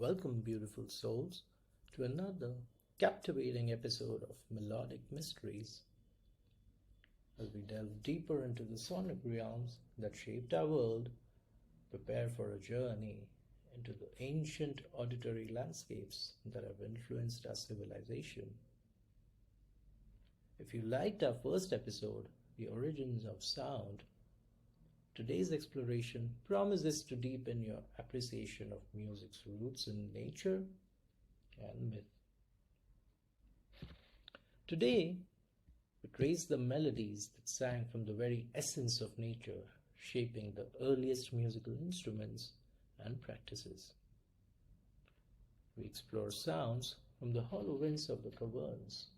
Welcome, beautiful souls, to another captivating episode of Melodic Mysteries as we delve deeper into the sonic realms that shaped our world. Prepare for a journey into the ancient auditory landscapes that have influenced our civilization. If you liked our first episode, The Origins of Sound, today's exploration promises to deepen your appreciation of music's roots in nature and myth. Today, we trace the melodies that sang from the very essence of nature, shaping the earliest musical instruments and practices. We explore sounds from the hollow winds of the caverns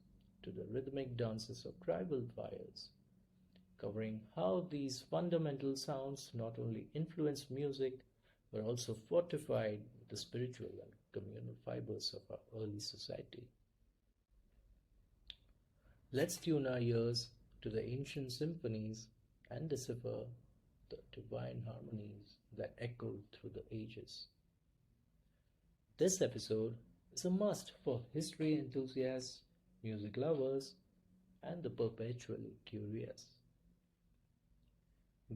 to the rhythmic dances of tribal fires, covering how these fundamental sounds not only influence music but also fortified the spiritual and communal fibers of our early society. Let's tune our ears to the ancient symphonies and decipher the divine harmonies that echoed through the ages. This episode is a must for history enthusiasts, music lovers, and the perpetually curious.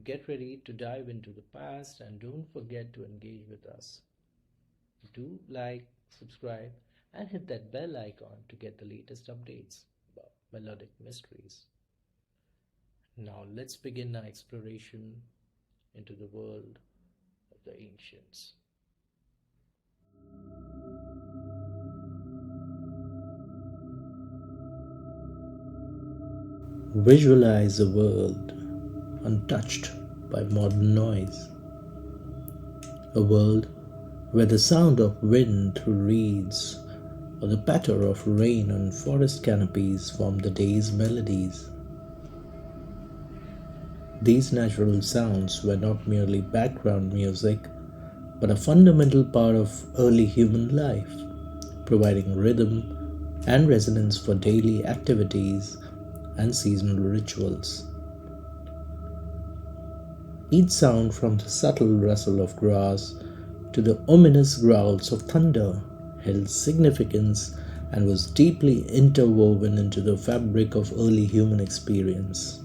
Get ready to dive into the past and don't forget to engage with us. Do like, subscribe, and hit that bell icon to get the latest updates about Melodic Mysteries. Now let's begin our exploration into the world of the ancients. Visualize a world untouched by modern noise. A world where the sound of wind through reeds or the patter of rain on forest canopies form the day's melodies. These natural sounds were not merely background music, but a fundamental part of early human life, providing rhythm and resonance for daily activities and seasonal rituals. Each sound, from the subtle rustle of grass to the ominous growls of thunder, held significance and was deeply interwoven into the fabric of early human experience.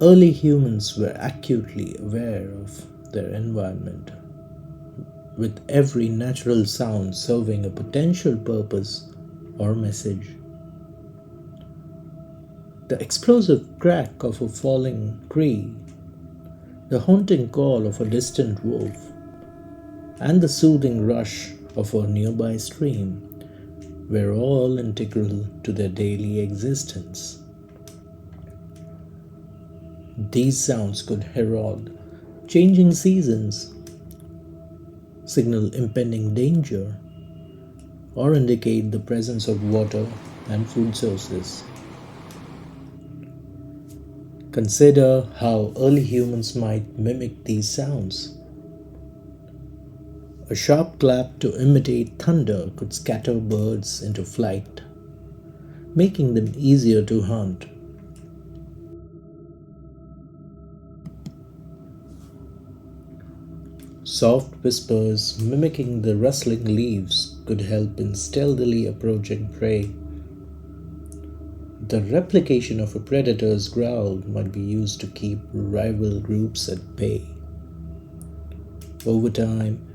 Early humans were acutely aware of their environment, with every natural sound serving a potential purpose or message. The explosive crack of a falling tree, the haunting call of a distant wolf, and the soothing rush of a nearby stream were all integral to their daily existence. These sounds could herald changing seasons, signal impending danger, or indicate the presence of water and food sources. Consider how early humans might mimic these sounds. A sharp clap to imitate thunder could scatter birds into flight, making them easier to hunt. Soft whispers mimicking the rustling leaves could help in stealthily approaching prey. The replication of a predator's growl might be used to keep rival groups at bay. Over time,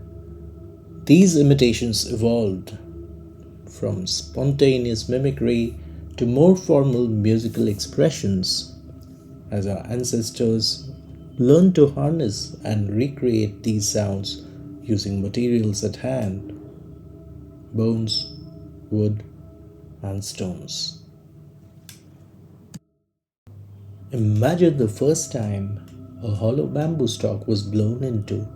these imitations evolved from spontaneous mimicry to more formal musical expressions as our ancestors learned to harness and recreate these sounds using materials at hand: bones, wood, and stones. Imagine the first time a hollow bamboo stalk was blown into,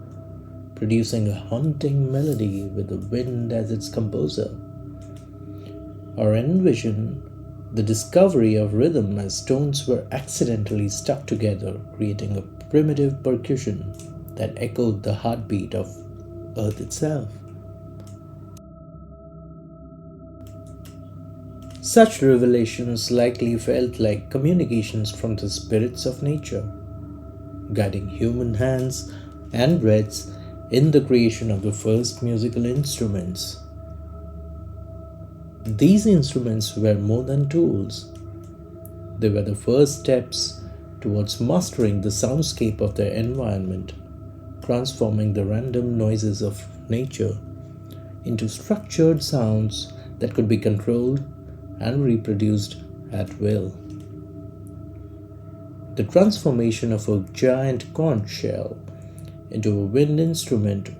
producing a haunting melody with the wind as its composer. Or envision the discovery of rhythm as stones were accidentally stuck together, creating a primitive percussion that echoed the heartbeat of Earth itself. Such revelations likely felt like communications from the spirits of nature, guiding human hands and breaths in the creation of the first musical instruments. These instruments were more than tools. They were the first steps towards mastering the soundscape of their environment, transforming the random noises of nature into structured sounds that could be controlled and reproduced at will. The transformation of a giant conch shell into a wind instrument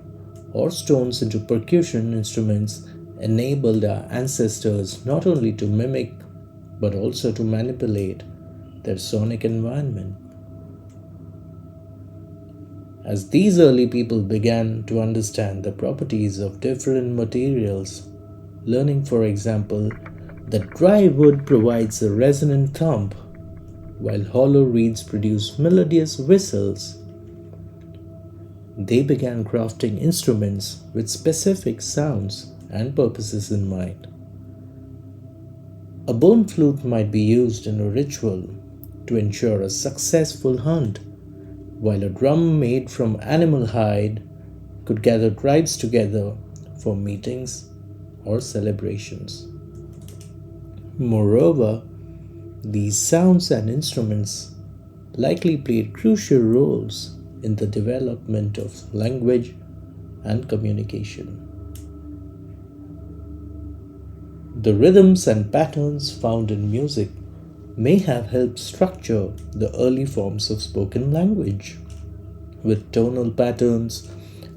or stones into percussion instruments enabled our ancestors not only to mimic but also to manipulate their sonic environment. As these early people began to understand the properties of different materials, learning, for example, that dry wood provides a resonant thump, while hollow reeds produce melodious whistles, they began crafting instruments with specific sounds and purposes in mind. A bone flute might be used in a ritual to ensure a successful hunt, while a drum made from animal hide could gather tribes together for meetings or celebrations. Moreover, these sounds and instruments likely played crucial roles in the development of language and communication. The rhythms and patterns found in music may have helped structure the early forms of spoken language, with tonal patterns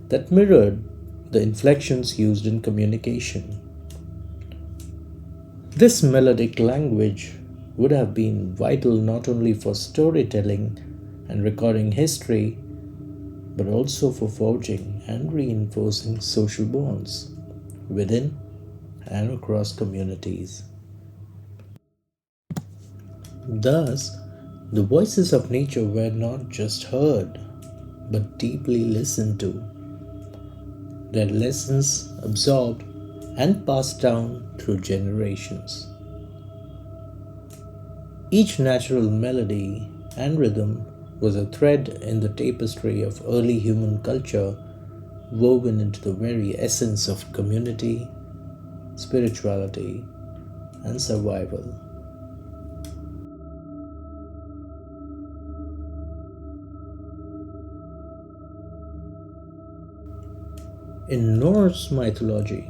that mirrored the inflections used in communication. This melodic language would have been vital not only for storytelling and recording history, but also for forging and reinforcing social bonds within and across communities. Thus, the voices of nature were not just heard, but deeply listened to, their lessons absorbed and passed down through generations. Each natural melody and rhythm was a thread in the tapestry of early human culture, woven into the very essence of community, spirituality, and survival. In Norse mythology,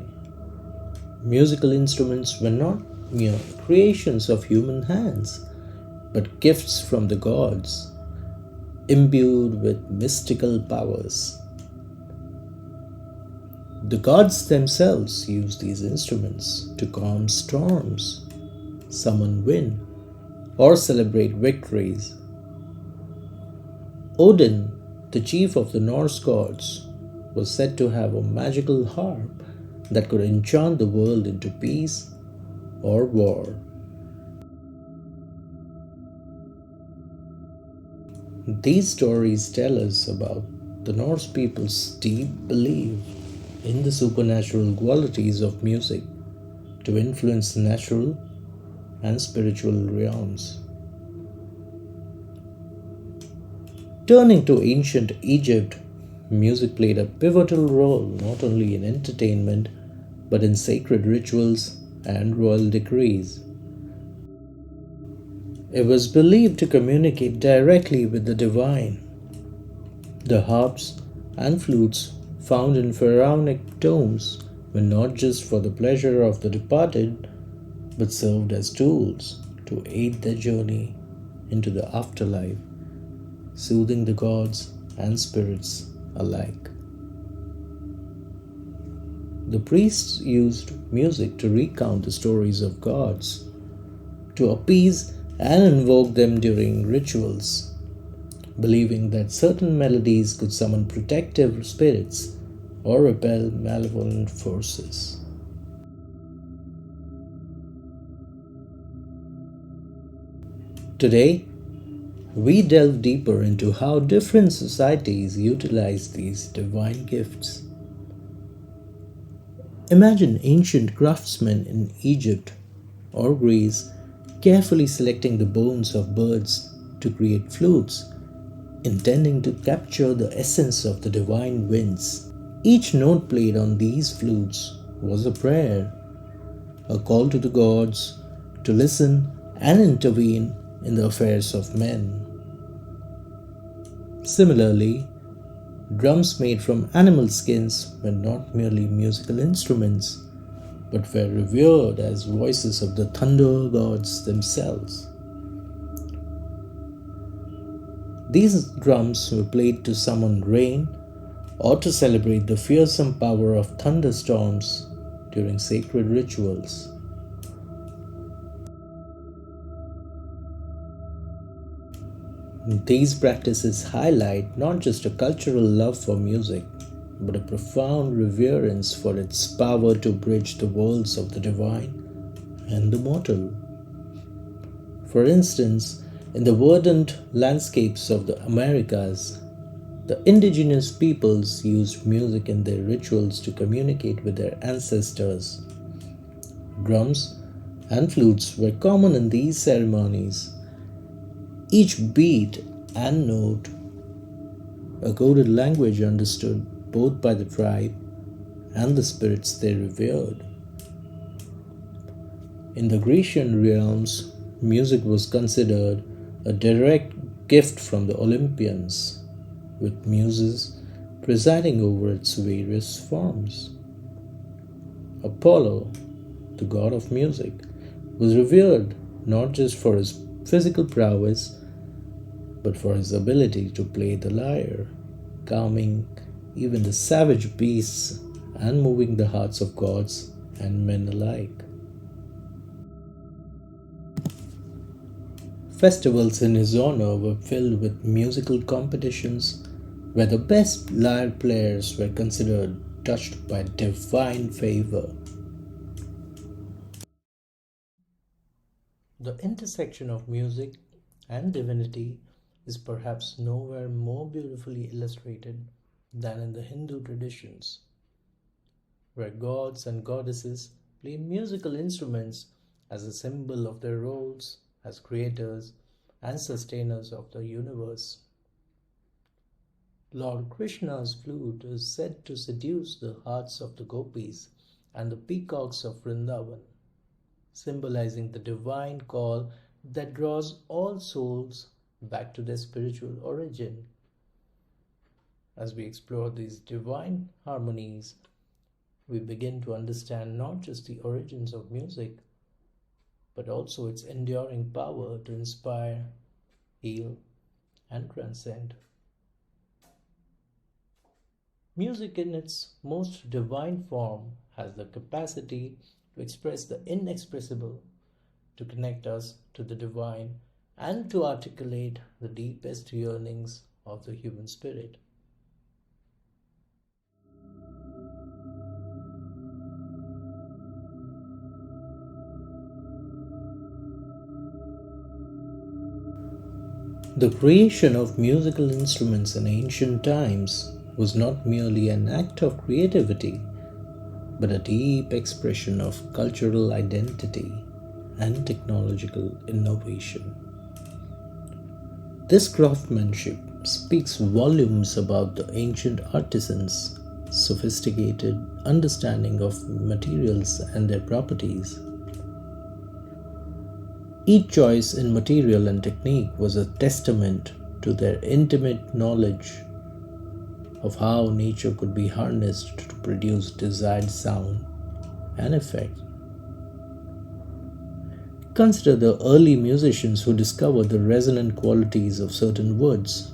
musical instruments were not mere creations of human hands, but gifts from the gods, imbued with mystical powers. The gods themselves used these instruments to calm storms, summon wind, or celebrate victories. Odin, the chief of the Norse gods, was said to have a magical harp that could enchant the world into peace or war. These stories tell us about the Norse people's deep belief in the supernatural qualities of music to influence natural and spiritual realms. Turning to ancient Egypt, music played a pivotal role not only in entertainment but in sacred rituals and royal decrees. It was believed to communicate directly with the divine. The harps and flutes found in pharaonic tombs were not just for the pleasure of the departed, but served as tools to aid their journey into the afterlife, soothing the gods and spirits alike. The priests used music to recount the stories of gods, to appease and invoke them during rituals, believing that certain melodies could summon protective spirits or repel malevolent forces. Today, we delve deeper into how different societies utilize these divine gifts. Imagine ancient craftsmen in Egypt or Greece carefully selecting the bones of birds to create flutes, intending to capture the essence of the divine winds. Each note played on these flutes was a prayer, a call to the gods to listen and intervene in the affairs of men. Similarly, drums made from animal skins were not merely musical instruments, but were revered as voices of the thunder gods themselves. These drums were played to summon rain or to celebrate the fearsome power of thunderstorms during sacred rituals. These practices highlight not just a cultural love for music, but a profound reverence for its power to bridge the worlds of the divine and the mortal. For instance, in the verdant landscapes of the Americas, the indigenous peoples used music in their rituals to communicate with their ancestors. Drums and flutes were common in these ceremonies. Each beat and note a coded language understood both by the tribe and the spirits they revered. In the Grecian realms, music was considered a direct gift from the Olympians, with muses presiding over its various forms. Apollo, the god of music, was revered not just for his physical prowess, but for his ability to play the lyre, calming even the savage beasts and moving the hearts of gods and men alike. Festivals in his honor were filled with musical competitions where the best lyre players were considered touched by divine favor. The intersection of music and divinity is perhaps nowhere more beautifully illustrated than in the Hindu traditions, where gods and goddesses play musical instruments as a symbol of their roles as creators and sustainers of the universe. Lord Krishna's flute is said to seduce the hearts of the gopis and the peacocks of Vrindavan, symbolizing the divine call that draws all souls back to their spiritual origin. As we explore these divine harmonies, we begin to understand not just the origins of music, but also its enduring power to inspire, heal, and transcend. Music, in its most divine form, has the capacity to express the inexpressible, to connect us to the divine, and to articulate the deepest yearnings of the human spirit. The creation of musical instruments in ancient times was not merely an act of creativity, but a deep expression of cultural identity and technological innovation. This craftsmanship speaks volumes about the ancient artisans' sophisticated understanding of materials and their properties. Each choice in material and technique was a testament to their intimate knowledge of how nature could be harnessed to produce desired sound and effect. Consider the early musicians who discovered the resonant qualities of certain woods,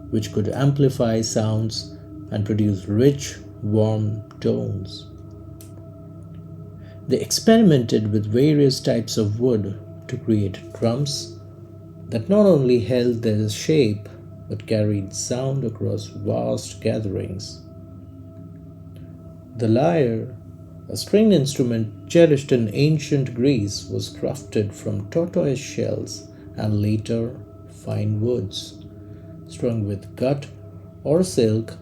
which could amplify sounds and produce rich, warm tones. They experimented with various types of wood to create drums that not only held their shape but carried sound across vast gatherings. The lyre, a stringed instrument cherished in ancient Greece, was crafted from tortoise shells and later fine woods, strung with gut or silk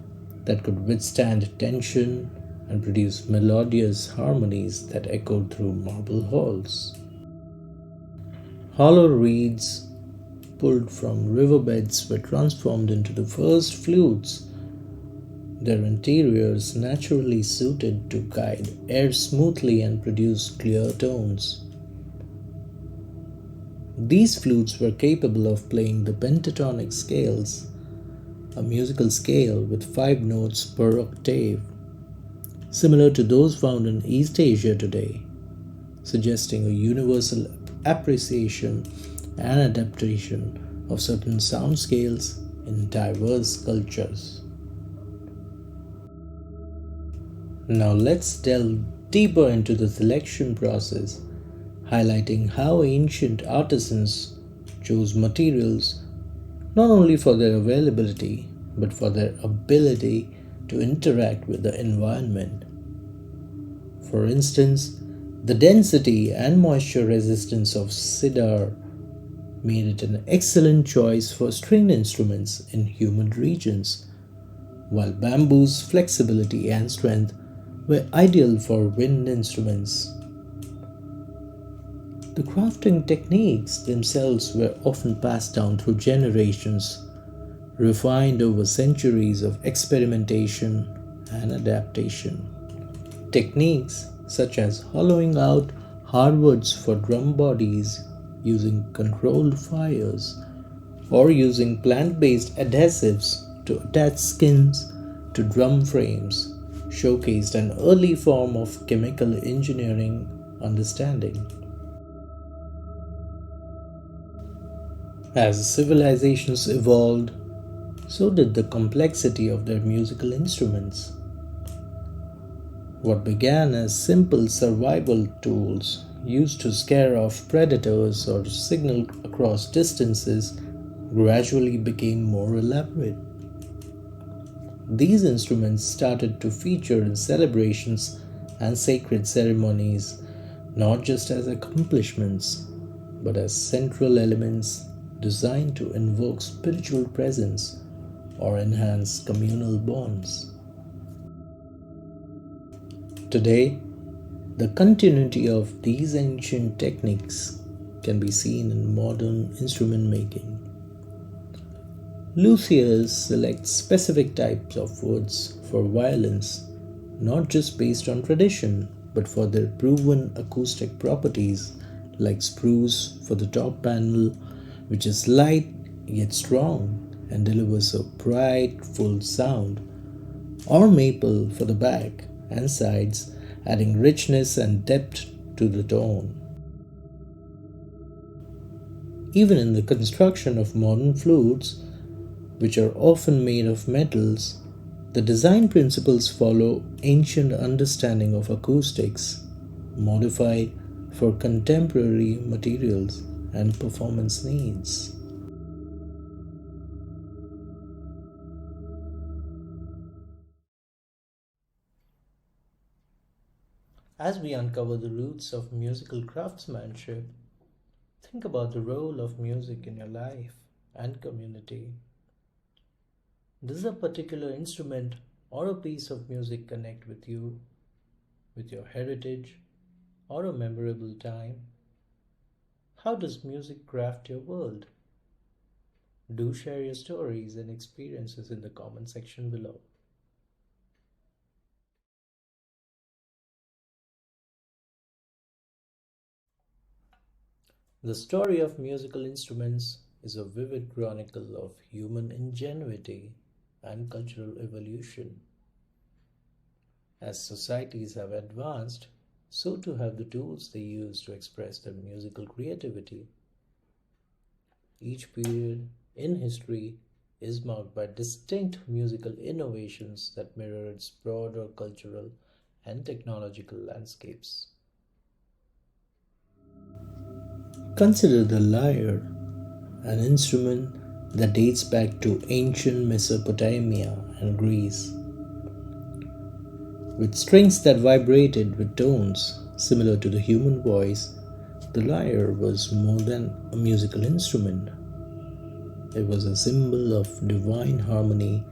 that could withstand tension and produce melodious harmonies that echoed through marble halls. Hollow reeds, pulled from riverbeds were transformed into the first flutes, their interiors naturally suited to guide air smoothly and produce clear tones. These flutes were capable of playing the pentatonic scales, a musical scale with 5 notes per octave, similar to those found in East Asia today, suggesting a universal appreciation and adaptation of certain sound scales in diverse cultures. Now let's delve deeper into the selection process, highlighting how ancient artisans chose materials not only for their availability but for their ability to interact with the environment. For instance, the density and moisture resistance of cedar made it an excellent choice for stringed instruments in humid regions, while bamboo's flexibility and strength were ideal for wind instruments. The crafting techniques themselves were often passed down through generations, refined over centuries of experimentation and adaptation. Techniques such as hollowing out hardwoods for drum bodies using controlled fires or using plant-based adhesives to attach skins to drum frames showcased an early form of chemical engineering understanding. As civilizations evolved, so did the complexity of their musical instruments. What began as simple survival tools used to scare off predators or signal across distances gradually became more elaborate. These instruments started to feature in celebrations and sacred ceremonies not just as accomplishments, but as central elements designed to invoke spiritual presence or enhance communal bonds. Today, the continuity of these ancient techniques can be seen in modern instrument making. Luthiers select specific types of woods for violins, not just based on tradition, but for their proven acoustic properties, like spruce for the top panel, which is light yet strong and delivers a bright, full sound, or maple for the back and sides, adding richness and depth to the tone. Even in the construction of modern flutes, which are often made of metals, the design principles follow ancient understanding of acoustics, modified for contemporary materials and performance needs. As we uncover the roots of musical craftsmanship, think about the role of music in your life and community. Does a particular instrument or a piece of music connect with you, with your heritage, or a memorable time? How does music craft your world? Do share your stories and experiences in the comment section below. The story of musical instruments is a vivid chronicle of human ingenuity and cultural evolution. As societies have advanced, so too have the tools they use to express their musical creativity. Each period in history is marked by distinct musical innovations that mirror its broader cultural and technological landscapes. Consider the lyre, an instrument that dates back to ancient Mesopotamia and Greece. With strings that vibrated with tones similar to the human voice, the lyre was more than a musical instrument. It was a symbol of divine harmony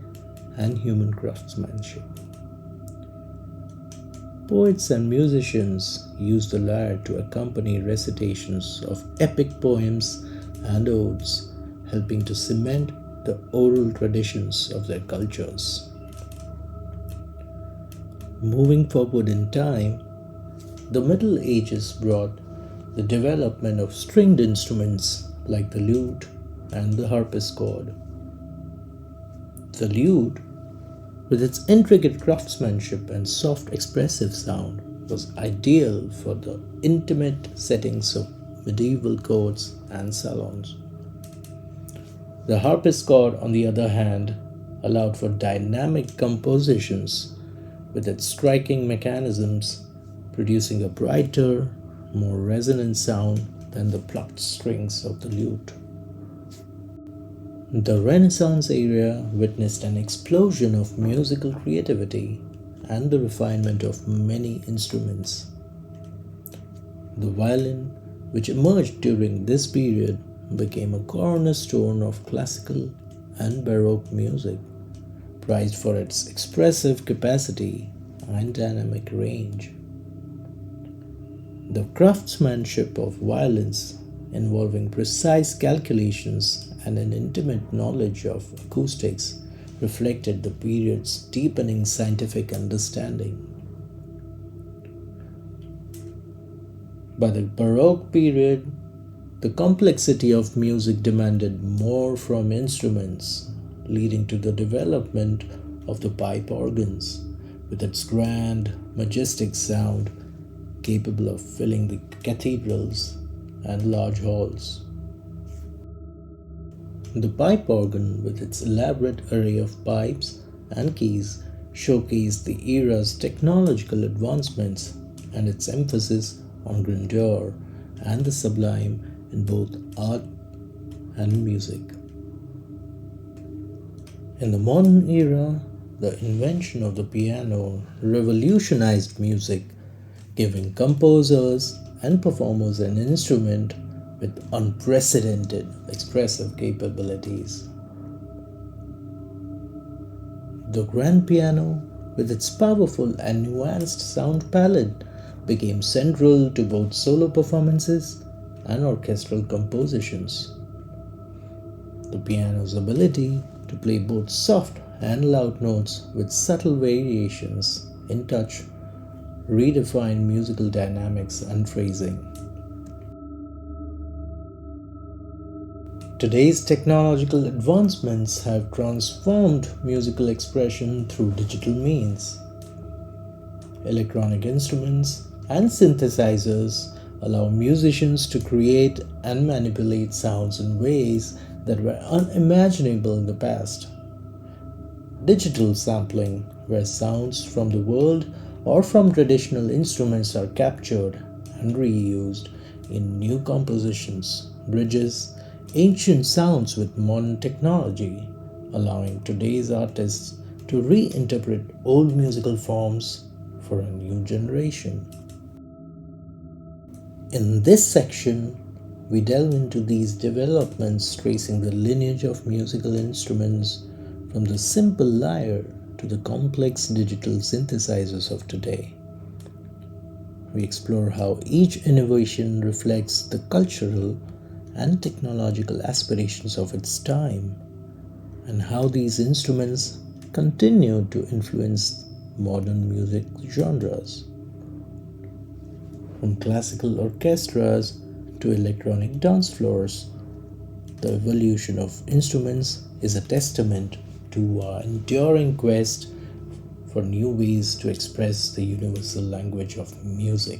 and human craftsmanship. Poets and musicians used the lyre to accompany recitations of epic poems and odes, helping to cement the oral traditions of their cultures. Moving forward in time, the Middle Ages brought the development of stringed instruments like the lute and the harpsichord. The lute, with its intricate craftsmanship and soft expressive sound, was ideal for the intimate settings of medieval courts and salons. The harpsichord, on the other hand, allowed for dynamic compositions with its striking mechanisms, producing a brighter, more resonant sound than the plucked strings of the lute. The Renaissance era witnessed an explosion of musical creativity and the refinement of many instruments. The violin, which emerged during this period, became a cornerstone of classical and Baroque music, prized for its expressive capacity and dynamic range. The craftsmanship of violins, involving precise calculations and an intimate knowledge of acoustics, reflected the period's deepening scientific understanding. By the Baroque period, the complexity of music demanded more from instruments, leading to the development of the pipe organs, with its grand, majestic sound capable of filling the cathedrals and large halls. The pipe organ, with its elaborate array of pipes and keys, showcased the era's technological advancements and its emphasis on grandeur and the sublime in both art and music. In the modern era, the invention of the piano revolutionized music, giving composers and performers an instrument with unprecedented expressive capabilities. The grand piano, with its powerful and nuanced sound palette, became central to both solo performances and orchestral compositions. The piano's ability to play both soft and loud notes with subtle variations in touch redefined musical dynamics and phrasing. Today's technological advancements have transformed musical expression through digital means. Electronic instruments and synthesizers allow musicians to create and manipulate sounds in ways that were unimaginable in the past. Digital sampling, where sounds from the world or from traditional instruments are captured and reused in new compositions, bridges ancient sounds with modern technology, allowing today's artists to reinterpret old musical forms for a new generation. In this section, we delve into these developments, tracing the lineage of musical instruments from the simple lyre to the complex digital synthesizers of today. We explore how each innovation reflects the cultural and technological aspirations of its time, and how these instruments continue to influence modern music genres. From classical orchestras to electronic dance floors, the evolution of instruments is a testament to our enduring quest for new ways to express the universal language of music.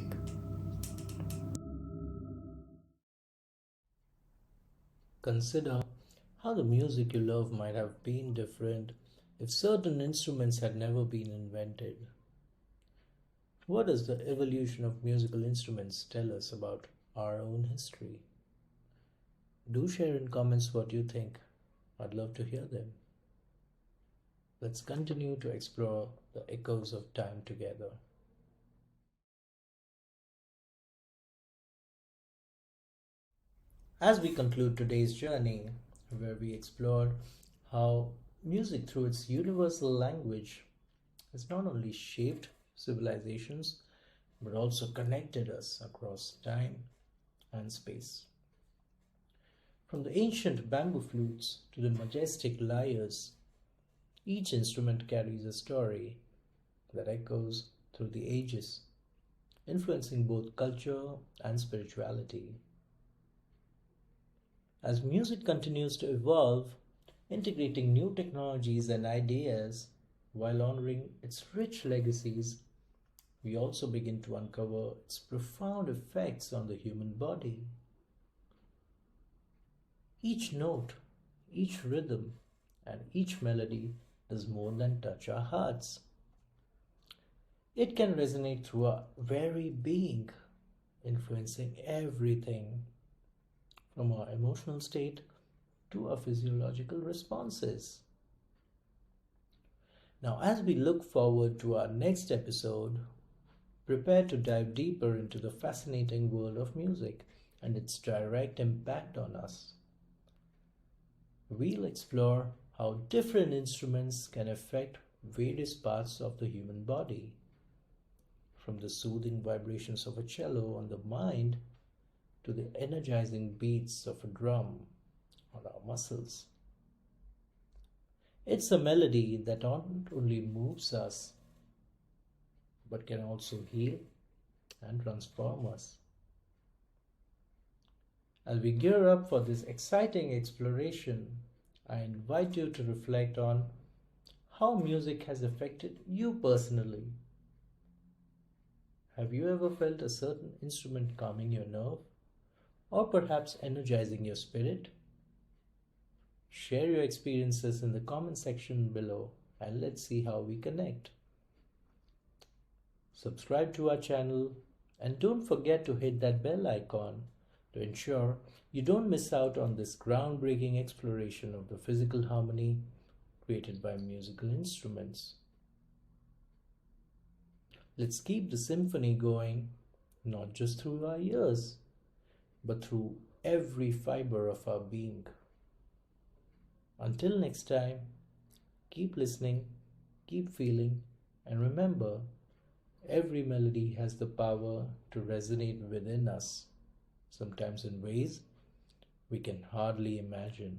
Consider how the music you love might have been different if certain instruments had never been invented. What does the evolution of musical instruments tell us about our own history? Do share in comments what you think. I'd love to hear them. Let's continue to explore the echoes of time together. As we conclude today's journey, where we explored how music, through its universal language, has not only shaped civilizations but also connected us across time and space. From the ancient bamboo flutes to the majestic lyres, each instrument carries a story that echoes through the ages, influencing both culture and spirituality. As music continues to evolve, integrating new technologies and ideas while honoring its rich legacies, we also begin to uncover its profound effects on the human body. Each note, each rhythm, and each melody does more than touch our hearts. It can resonate through our very being, influencing everything from our emotional state to our physiological responses. Now, as we look forward to our next episode, prepare to dive deeper into the fascinating world of music and its direct impact on us. We'll explore how different instruments can affect various parts of the human body, from the soothing vibrations of a cello on the mind to the energizing beats of a drum on our muscles. It's a melody that not only moves us but can also heal and transform us. As we gear up for this exciting exploration, I invite you to reflect on how music has affected you personally. Have you ever felt a certain instrument calming your nerve or perhaps energizing your spirit? Share your experiences in the comment section below and let's see how we connect. Subscribe to our channel and don't forget to hit that bell icon to ensure you don't miss out on this groundbreaking exploration of the physical harmony created by musical instruments. Let's keep the symphony going, not just through our ears, but through every fiber of our being. Until next time, keep listening, keep feeling, and remember, every melody has the power to resonate within us, sometimes in ways we can hardly imagine.